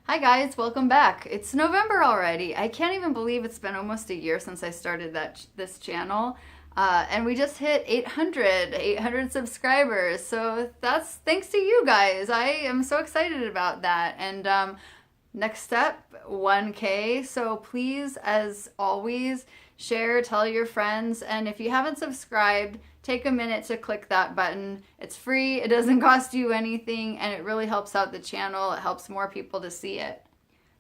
Hi guys, welcome back. It's November already. I can't even believe it's been almost a year since I started this channel. And we just hit 800 subscribers. So that's thanks to you guys. I am so excited about that. And next step, 1K. So please, as always, share, tell your friends. And if you haven't subscribed, take a minute to click that button. It's free, it doesn't cost you anything, and it really helps out the channel. It helps more people to see it.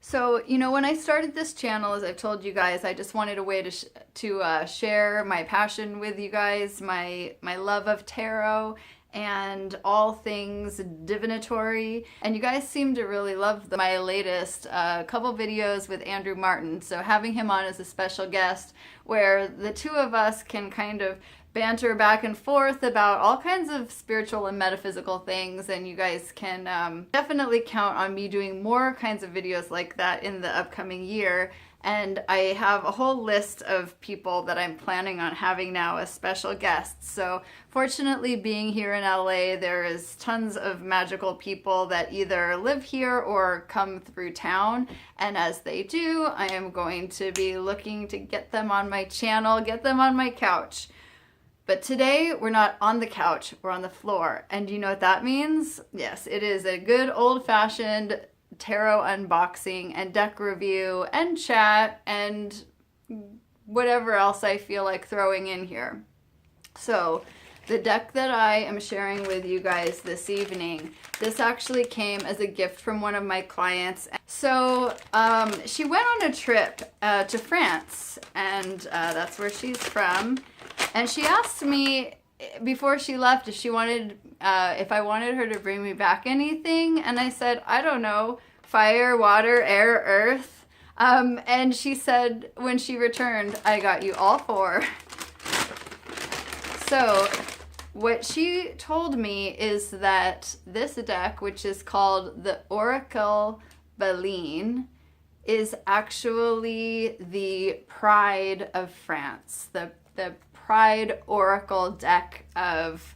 So, when I started this channel, as I've told you guys, I just wanted a way to share my passion with you guys, my love of tarot, and all things divinatory. And you guys seem to really love my latest couple videos with Andrew Martin. So having him on as a special guest, where the two of us can kind of banter back and forth about all kinds of spiritual and metaphysical things, and you guys can definitely count on me doing more kinds of videos like that in the upcoming year. And I have a whole list of people that I'm planning on having now as special guests. So fortunately, being here in LA, there is tons of magical people that either live here or come through town. And as they do, I am going to be looking to get them on my channel, get them on my couch. But today, we're not on the couch, we're on the floor. And do you know what that means? Yes, it is a good old-fashioned tarot unboxing and deck review and chat and whatever else I feel like throwing in here. So the deck that I am sharing with you guys this evening, this actually came as a gift from one of my clients. So she went on a trip to France, and that's where she's from. And she asked me before she left if I wanted her to bring me back anything, and I said, I don't know, fire, water, air, earth. And she said when she returned, I got you all four. So what she told me is that this deck, which is called the Oracle Belline, is actually the pride of France, the Pride Oracle deck of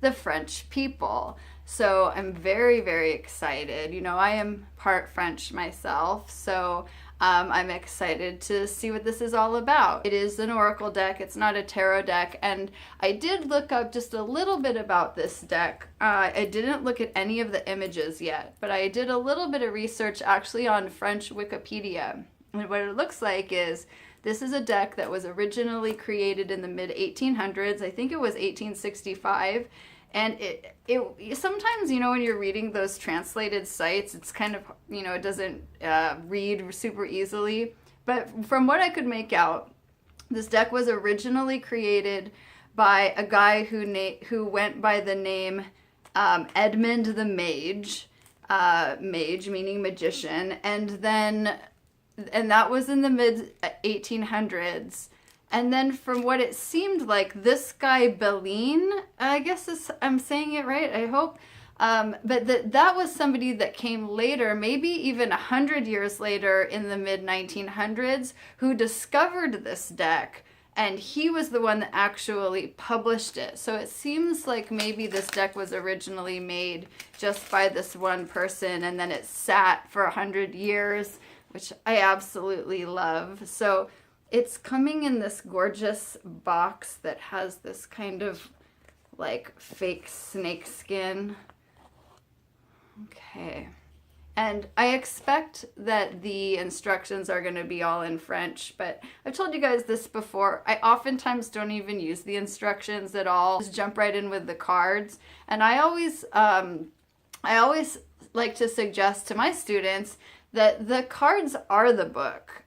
the French people. So I'm very, very excited. I am part French myself, so I'm excited to see what this is all about. It is an oracle deck, it's not a tarot deck, and I did look up just a little bit about this deck. I didn't look at any of the images yet, but I did a little bit of research actually on French Wikipedia. And what it looks like is this is a deck that was originally created in the mid-1800s. I think it was 1865. And it sometimes, when you're reading those translated sites, it's kind of, it doesn't read super easily. But from what I could make out, this deck was originally created by a guy who went by the name Edmund the Mage, mage meaning magician, and that was in the mid-1800s. And then from what it seemed like, this guy Belline, I guess I'm saying it right, I hope, but that was somebody that came later, maybe even 100 years later in the mid-1900s, who discovered this deck, and he was the one that actually published it. So it seems like maybe this deck was originally made just by this one person, and then it sat for 100 years, which I absolutely love. So it's coming in this gorgeous box that has this kind of like fake snake skin. Okay. And I expect that the instructions are going to be all in French, but I've told you guys this before. I oftentimes don't even use the instructions at all. Just jump right in with the cards. And I always like to suggest to my students that the cards are the book.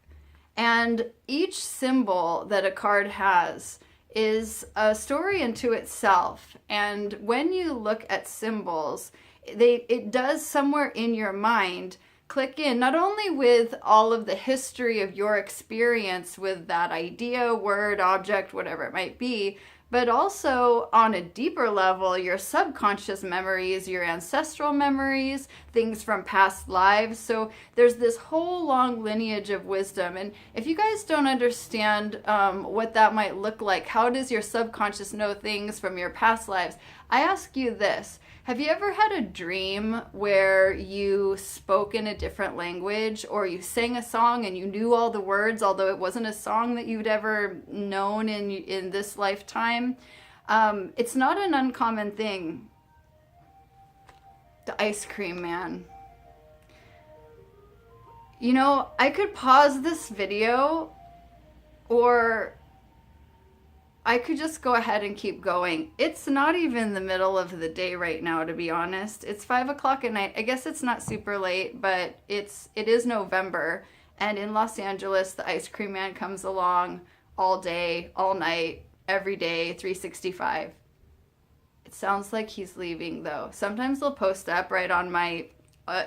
And each symbol that a card has is a story unto itself. And when you look at symbols, it does somewhere in your mind click in, not only with all of the history of your experience with that idea, word, object, whatever it might be, but also on a deeper level, your subconscious memories, your ancestral memories, things from past lives. So there's this whole long lineage of wisdom. And if you guys don't understand what that might look like, how does your subconscious know things from your past lives? I ask you this. Have you ever had a dream where you spoke in a different language, or you sang a song and you knew all the words, although it wasn't a song that you'd ever known in this lifetime? It's not an uncommon thing. The ice cream man. You know, I could pause this video, or I could just go ahead and keep going. It's not even the middle of the day right now, to be honest. It's 5 o'clock at night. I guess it's not super late, but it is November. And in Los Angeles, the ice cream man comes along all day, all night, every day, 365. It sounds like he's leaving, though. Sometimes they'll post up right on my,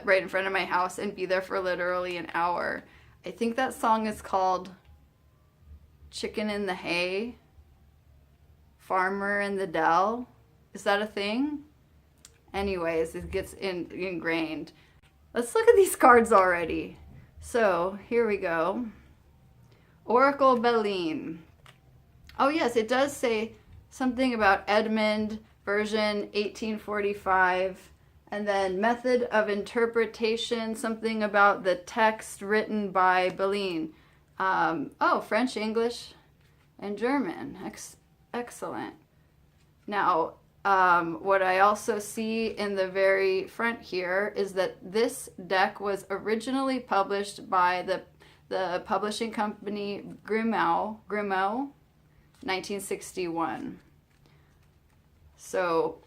right in front of my house and be there for literally an hour. I think that song is called Chicken in the Hay. Farmer in the Dell. Is that a thing? Anyways, it gets ingrained. Let's look at these cards already. So here we go. Oracle Belline. Oh yes, it does say something about Edmund, version 1845, and then method of interpretation, something about the text written by Belline. French, English, and German. Excellent. Now, what I also see in the very front here is that this deck was originally published by the publishing company Grimmau, 1961. So,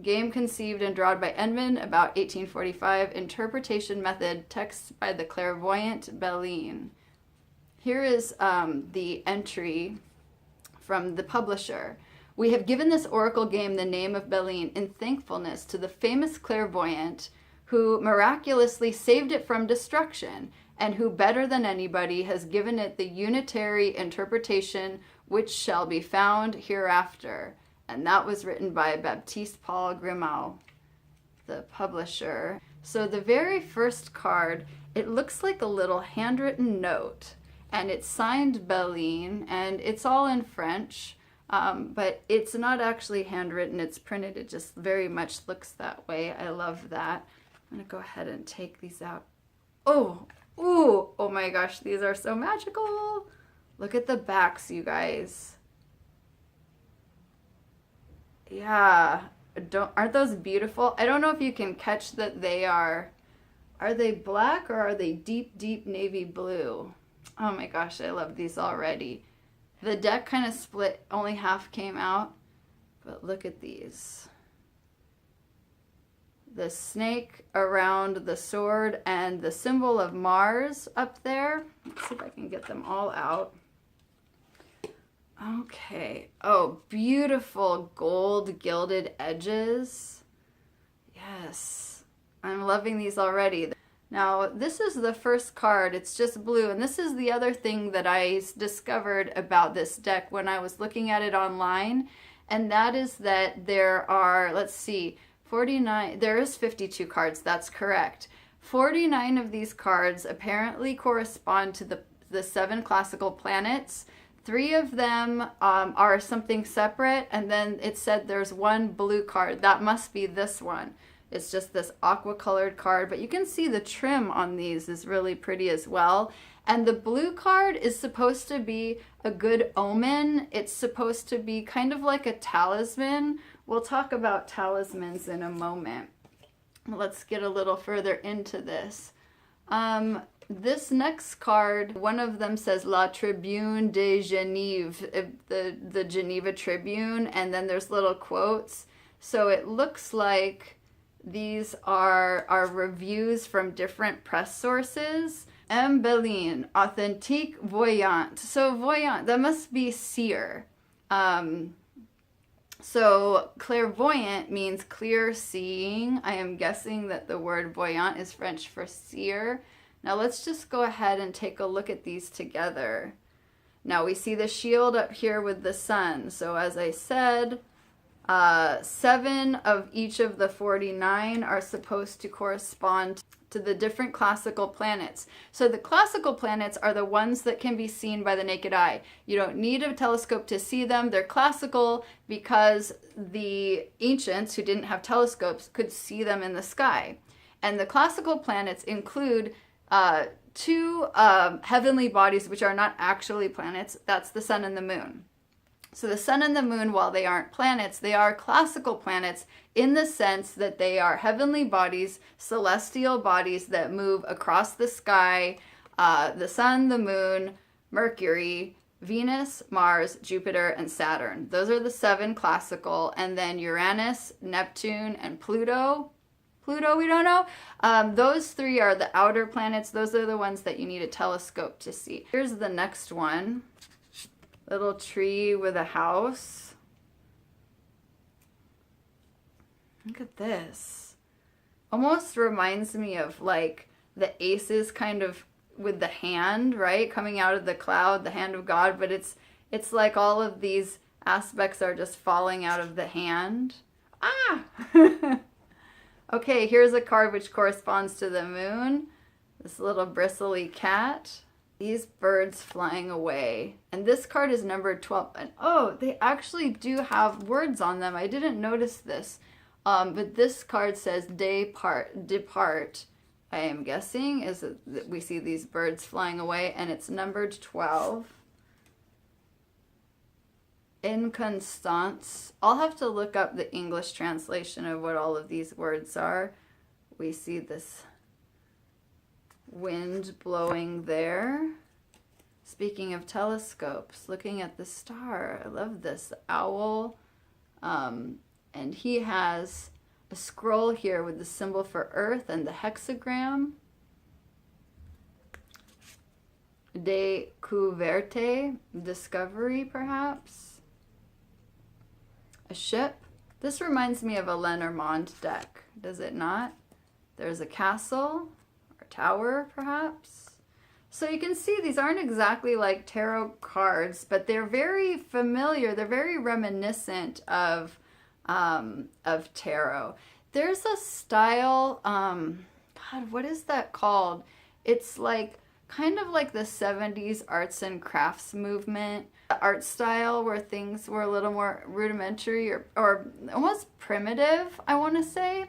game conceived and drawn by Edmund about 1845. Interpretation method, text by the clairvoyant Belline. Here is the entry from the publisher. We have given this oracle game the name of Belline in thankfulness to the famous clairvoyant who miraculously saved it from destruction, and who better than anybody has given it the unitary interpretation which shall be found hereafter. And that was written by Baptiste Paul Grimmau, the publisher. So the very first card, it looks like a little handwritten note, and it's signed Belline, and it's all in French, but it's not actually handwritten, it's printed. It just very much looks that way. I love that. I'm gonna go ahead and take these out. Oh my gosh, these are so magical. Look at the backs, you guys. Yeah, aren't those beautiful? I don't know if you can catch that they are they black or are they deep, deep navy blue? Oh my gosh, I love these already. The deck kind of split, only half came out, but look at these. The snake around the sword and the symbol of Mars up there. Let's see if I can get them all out. Okay. Oh, beautiful gold gilded edges. Yes. I'm loving these already. Now, this is the first card. It's just blue. And this is the other thing that I discovered about this deck when I was looking at it online. And that is that there are, let's see, 49, there is 52 cards. That's correct. 49 of these cards apparently correspond to the 7 classical planets. 3 of them are something separate, and then it said there's 1 blue card. That must be this one. It's just this aqua colored card, but you can see the trim on these is really pretty as well. And the blue card is supposed to be a good omen. It's supposed to be kind of like a talisman. We'll talk about talismans in a moment. Let's get a little further into this. This next card, one of them says La Tribune de Genève, the Geneva Tribune, and then there's little quotes. So it looks like these are reviews from different press sources. M. Belline, authentique voyant. So voyant, that must be seer. So clairvoyant means clear seeing. I am guessing that the word voyant is French for seer. Now let's just go ahead and take a look at these together. Now we see the shield up here with the sun. So as I said, 7 of each of the 49 are supposed to correspond to the different classical planets. So the classical planets are the ones that can be seen by the naked eye. You don't need a telescope to see them. They're classical because the ancients who didn't have telescopes could see them in the sky. And the classical planets include two heavenly bodies which are not actually planets. That's the sun and the moon. So the sun and the moon, while they aren't planets, they are classical planets in the sense that they are heavenly bodies, celestial bodies that move across the sky. The sun, the moon, Mercury, Venus, Mars, Jupiter, and Saturn. Those are the 7 classical. And then Uranus, Neptune, and Pluto. Pluto, we don't know. Those 3 are the outer planets. Those are the ones that you need a telescope to see. Here's the next one. Little tree with a house. Look at this. Almost reminds me of like the aces kind of with the hand, right? Coming out of the cloud, the hand of God, but it's like all of these aspects are just falling out of the hand. Ah! Okay, here's a card which corresponds to the moon. This little bristly cat. These birds flying away. And this card is numbered 12. And oh, they actually do have words on them. I didn't notice this. But this card says depart. I am guessing is that we see these birds flying away, and it's numbered 12. Inconstance. I'll have to look up the English translation of what all of these words are. We see this wind blowing there. Speaking of telescopes, looking at the star. I love this. The owl. And he has a scroll here with the symbol for Earth and the hexagram. Découverte, discovery perhaps. A ship. This reminds me of a Lenormand deck, does it not? There's a castle. Tower, perhaps. So you can see these aren't exactly like tarot cards, but they're very familiar. They're very reminiscent of tarot. There's a style, God, what is that called? It's like kind of like the 70s arts and crafts movement, the art style where things were a little more rudimentary or almost primitive, I want to say.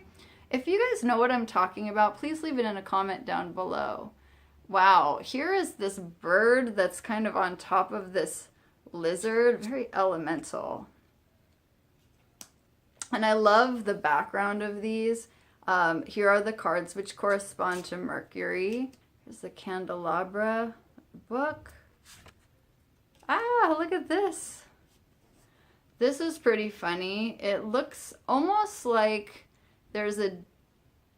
If you guys know what I'm talking about, please leave it in a comment down below. Wow, here is this bird that's kind of on top of this lizard, very elemental. And I love the background of these. Here are the cards which correspond to Mercury. Here's the candelabra book. Ah, look at this. This is pretty funny. It looks almost like there's a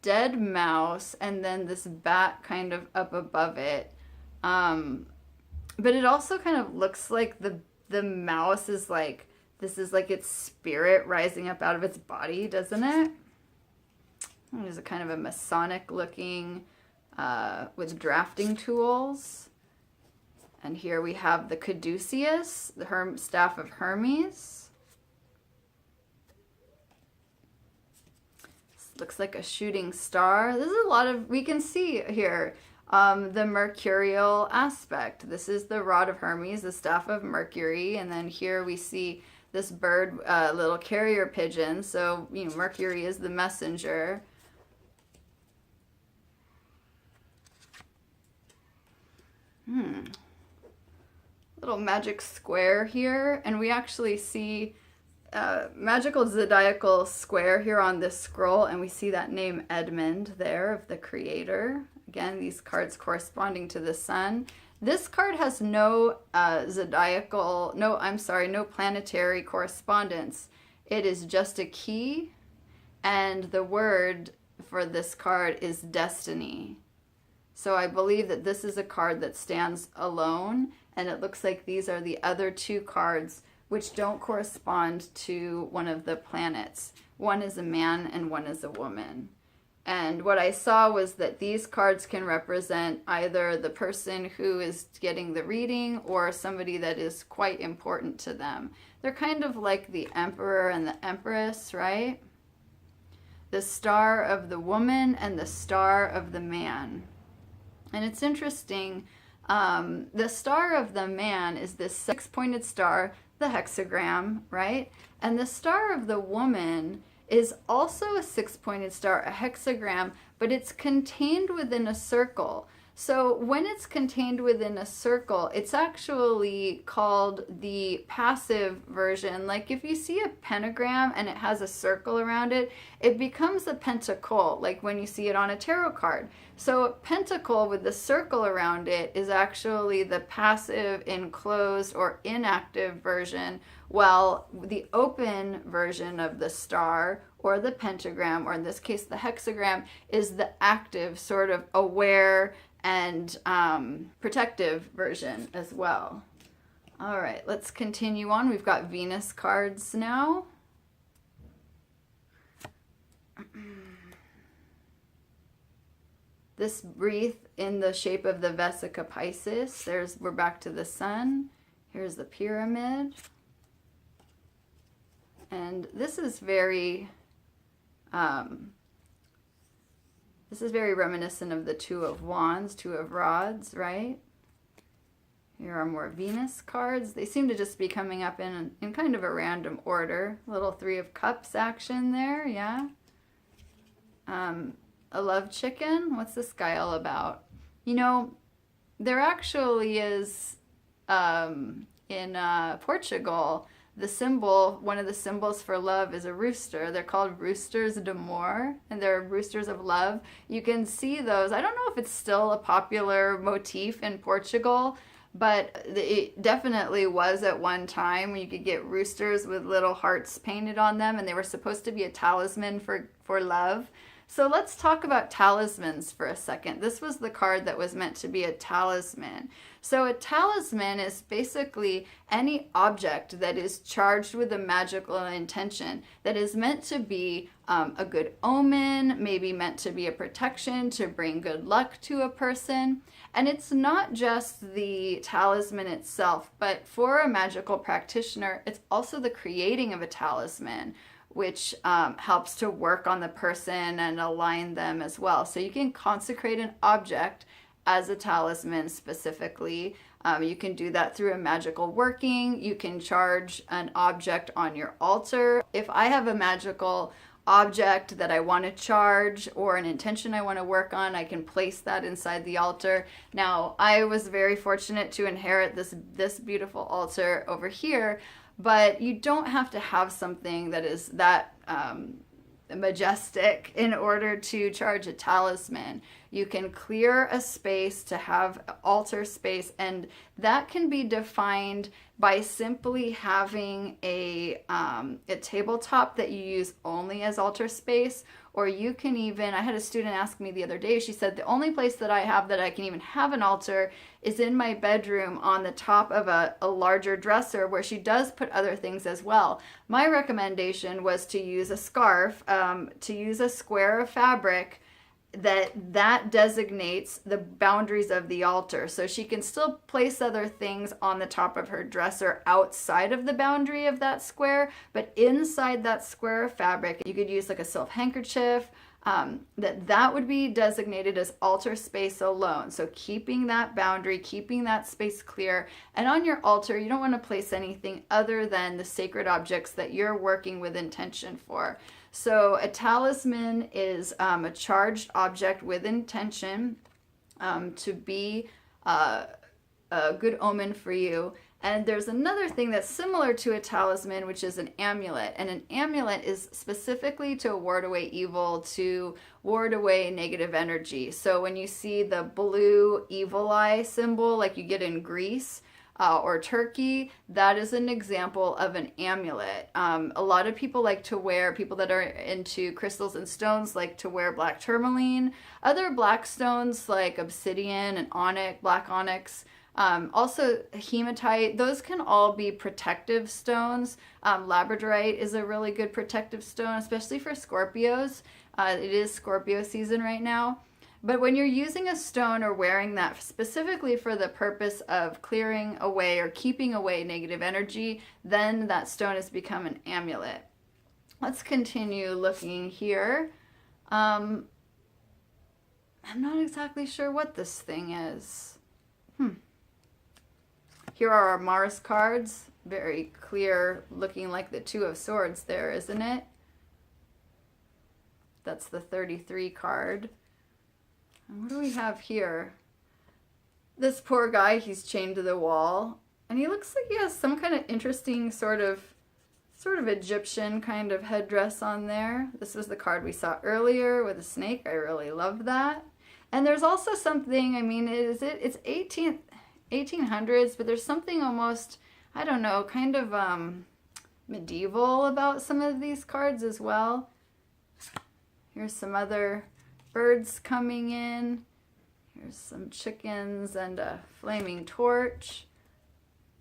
dead mouse and then this bat kind of up above it. But it also kind of looks like the mouse is like, this is like its spirit rising up out of its body, doesn't it? There's a kind of a Masonic looking with drafting tools. And here we have the caduceus, the staff of Hermes. Looks like a shooting star. This is a lot of, we can see here, the mercurial aspect. This is the rod of Hermes, the staff of Mercury. And then here we see this bird, little carrier pigeon. So, you know, Mercury is the messenger. Little magic square here. And we actually see magical zodiacal square here on this scroll, and we see that name Edmund there of the creator. Again, these cards corresponding to the sun. This card has no no planetary correspondence. It is just a key, and the word for this card is destiny. So I believe that this is a card that stands alone, and it looks like these are the other 2 cards which don't correspond to one of the planets. One is a man and one is a woman. And what I saw was that these cards can represent either the person who is getting the reading or somebody that is quite important to them. They're kind of like the emperor and the empress, right? the star of the woman and the star of the man. And it's interesting, the star of the man is this six-pointed star, the hexagram, right? And the star of the woman is also a six-pointed star, a hexagram, but it's contained within a circle. So when it's contained within a circle, it's actually called the passive version. Like if you see a pentagram and it has a circle around it, it becomes a pentacle, like when you see it on a tarot card. So a pentacle with the circle around it is actually the passive, enclosed, or inactive version, while the open version of the star or the pentagram, or in this case the hexagram, is the active, sort of aware and protective version as well. All right, let's continue on. We've got Venus cards now. This wreath in the shape of the Vesica Piscis. We're back to the sun. Here's the pyramid. And this is very reminiscent of the Two of Wands, Two of Rods, right? Here are more Venus cards. They seem to just be coming up in kind of a random order. Little Three of Cups action there, yeah. A love chicken? What's this guy all about? You know, there actually is, in Portugal, the symbol, one of the symbols for love is a rooster. They're called roosters d'amor, and they're roosters of love. You can see those. I don't know if it's still a popular motif in Portugal, but it definitely was at one time, when you could get roosters with little hearts painted on them, and they were supposed to be a talisman for love. So let's talk about talismans for a second. This was the card that was meant to be a talisman. So a talisman is basically any object that is charged with a magical intention, that is meant to be a good omen, maybe meant to be a protection, to bring good luck to a person. And it's not just the talisman itself, but for a magical practitioner, it's also the creating of a talisman, which helps to work on the person and align them as well. So you can consecrate an object as a talisman specifically. You can do that through a magical working. You can charge an object on your altar. If I have a magical object that I want to charge or an intention I want to work on, I can place that inside the altar. Now, I was very fortunate to inherit this beautiful altar over here, but you don't have to have something that is that majestic in order to charge a talisman. You can clear a space to have altar space, and that can be defined by simply having a tabletop that you use only as altar space. Or you can even, I had a student ask me the other day, she said, the only place that I have that I can even have an altar is in my bedroom on the top of a larger dresser, where she does put other things as well. My recommendation was to use a scarf, to use a square of fabric that designates the boundaries of the altar. So she can still place other things on the top of her dresser outside of the boundary of that square, but inside that square of fabric, you could use like a silk handkerchief, that would be designated as altar space alone. So keeping that boundary, keeping that space clear. And on your altar, you don't want to place anything other than the sacred objects that you're working with intention for. So a talisman is a charged object with intention to be a good omen for you. And there's another thing that's similar to a talisman, which is an amulet. And an amulet is specifically to ward away evil, to ward away negative energy. So when you see the blue evil eye symbol, like you get in Greece, or Turkey, that is an example of an amulet. A lot of people people that are into crystals and stones like to wear black tourmaline. Other black stones like obsidian and onyx, black onyx, also hematite, those can all be protective stones. Labradorite is a really good protective stone, especially for Scorpios. It is Scorpio season right now. But when you're using a stone or wearing that specifically for the purpose of clearing away or keeping away negative energy, then that stone has become an amulet. Let's continue looking here. I'm not exactly sure what this thing is. Here are our Mars cards. Very clear, looking like the Two of Swords there, isn't it? That's the 33 card. And what do we have here? This poor guy, he's chained to the wall. And he looks like he has some kind of interesting sort of Egyptian kind of headdress on there. This was the card we saw earlier with a snake. I really love that. And there's also something, I mean, it's 1800s, but there's something almost, I don't know, kind of medieval about some of these cards as well. Here's some other birds coming in. Here's some chickens and a flaming torch.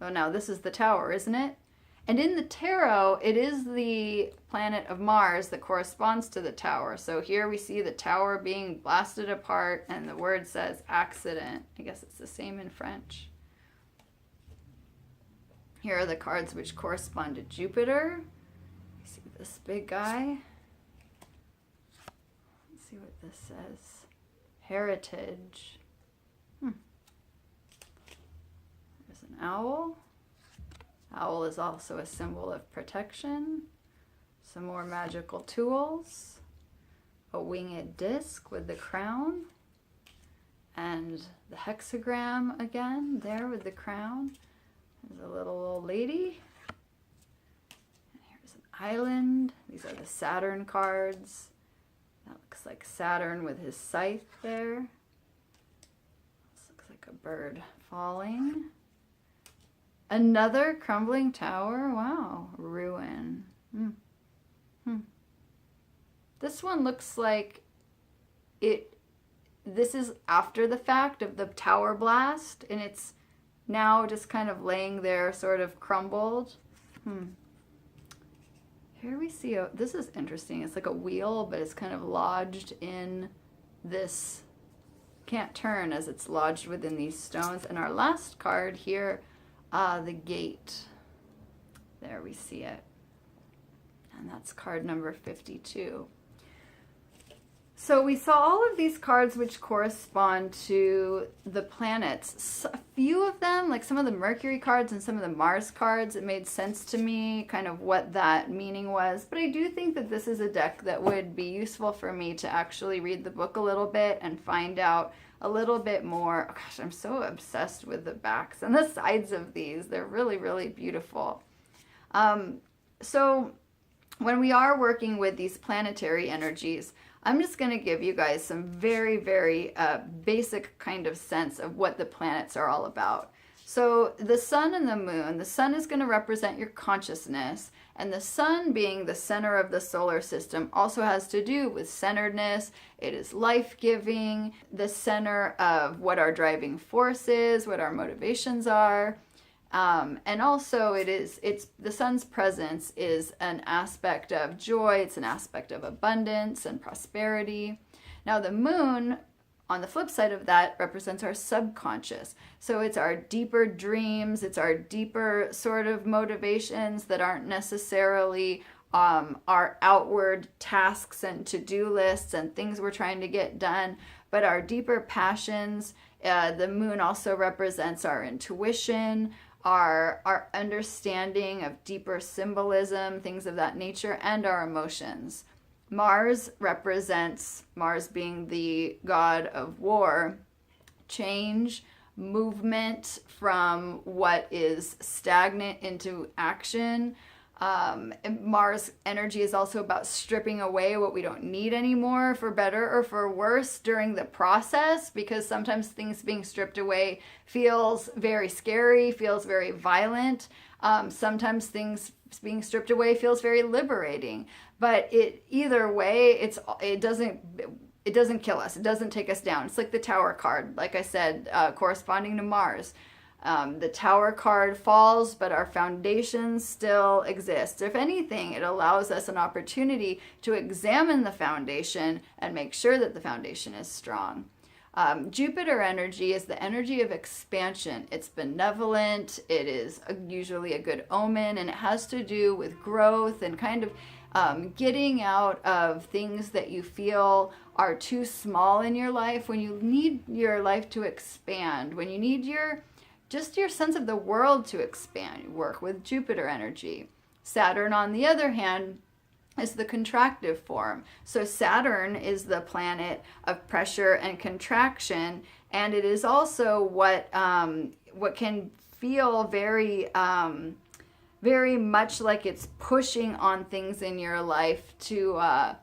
Oh, now this is the tower, isn't it? And in the tarot, it is the planet of Mars that corresponds to the tower. So here we see the tower being blasted apart, and the word says accident. I guess it's the same in French. Here are the cards which correspond to Jupiter. You see this big guy. Let's see what this says. Heritage. There's an owl. Owl is also a symbol of protection. Some more magical tools. A winged disc with the crown. And the hexagram again, there with the crown. There's a little old lady. And here's an island. These are the Saturn cards. That looks like Saturn with his scythe there. This looks like a bird falling. Another crumbling tower. Wow. Ruin. This one looks like this is after the fact of the tower blast, and it's now just kind of laying there sort of crumbled. Here we see, this is interesting. It's like a wheel, but it's kind of lodged in this, can't turn as it's lodged within these stones. And our last card here, the gate. There we see it. And that's card number 52. So we saw all of these cards which correspond to the planets. A few of them, like some of the Mercury cards and some of the Mars cards, it made sense to me kind of what that meaning was. But I do think that this is a deck that would be useful for me to actually read the book a little bit and find out a little bit more. Oh gosh, I'm so obsessed with the backs and the sides of these. They're really, really beautiful. So when we are working with these planetary energies, I'm just going to give you guys some very, very basic kind of sense of what the planets are all about. So the sun and the moon, the sun is going to represent your consciousness, and the sun being the center of the solar system also has to do with centeredness. It is life-giving, the center of what our driving force is, what our motivations are. And also it's the sun's presence is an aspect of joy. It's an aspect of abundance and prosperity. Now the moon, on the flip side of that, represents our subconscious. So it's our deeper dreams. It's our deeper sort of motivations that aren't necessarily our outward tasks and to-do lists and things we're trying to get done, but our deeper passions. The moon also represents our intuition, our understanding of deeper symbolism, things of that nature, and our emotions. Mars represents, Mars being the god of war, change, movement from what is stagnant into action. And Mars energy is also about stripping away what we don't need anymore, for better or for worse, during the process, because sometimes things being stripped away feels very scary, feels very violent. Sometimes things being stripped away feels very liberating. But either way, it doesn't kill us. It doesn't take us down. It's like the Tower card, like I said, corresponding to Mars. The Tower card falls, but our foundation still exists. If anything, it allows us an opportunity to examine the foundation and make sure that the foundation is strong. Jupiter energy is the energy of expansion. It's benevolent. It is usually a good omen, and it has to do with growth and kind of getting out of things that you feel are too small in your life, when you need your life to expand, when you need just your sense of the world to expand. You work with Jupiter energy. Saturn, on the other hand, is the contractive form. So Saturn is the planet of pressure and contraction, and it is also what can feel very very much like it's pushing on things in your life to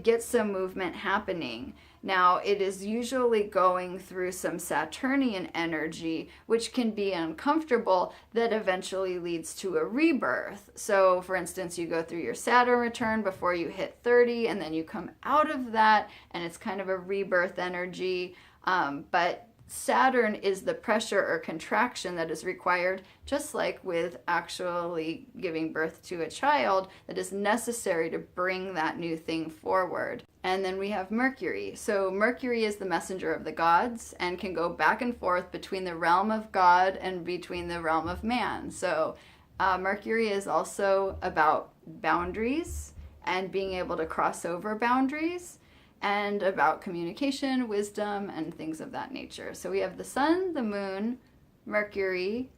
get some movement happening. Now, it is usually going through some Saturnian energy, which can be uncomfortable, that eventually leads to a rebirth. So, for instance, you go through your Saturn return before you hit 30, and then you come out of that, and it's kind of a rebirth energy. But Saturn is the pressure or contraction that is required, just like with actually giving birth to a child, that is necessary to bring that new thing forward. And then we have Mercury. So Mercury is the messenger of the gods and can go back and forth between the realm of God and between the realm of man. So Mercury is also about boundaries and being able to cross over boundaries, and about communication, wisdom, and things of that nature. So we have the Sun, the Moon, Mercury,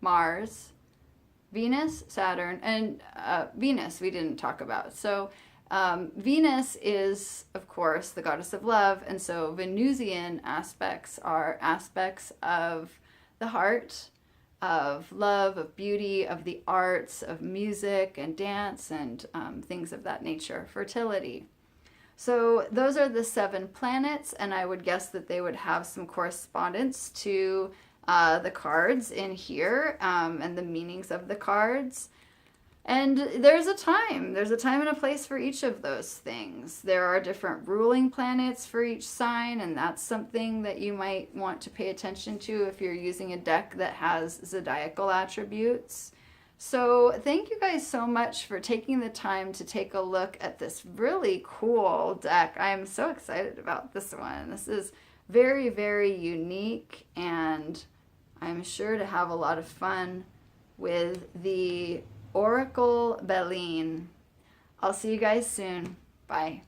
Mars, Venus, Saturn, and Venus we didn't talk about. So Venus is, of course, the goddess of love, and so Venusian aspects are aspects of the heart, of love, of beauty, of the arts, of music and dance, and things of that nature, fertility. So those are the 7 planets, and I would guess that they would have some correspondence to the cards in here, and the meanings of the cards. And there's a time and a place for each of those things. There are different ruling planets for each sign, and that's something that you might want to pay attention to if you're using a deck that has zodiacal attributes. So thank you guys so much for taking the time to take a look at this really cool deck. I am so excited about this one. This is very, very unique, and I'm sure to have a lot of fun with the Oracle Belline. I'll see you guys soon. Bye.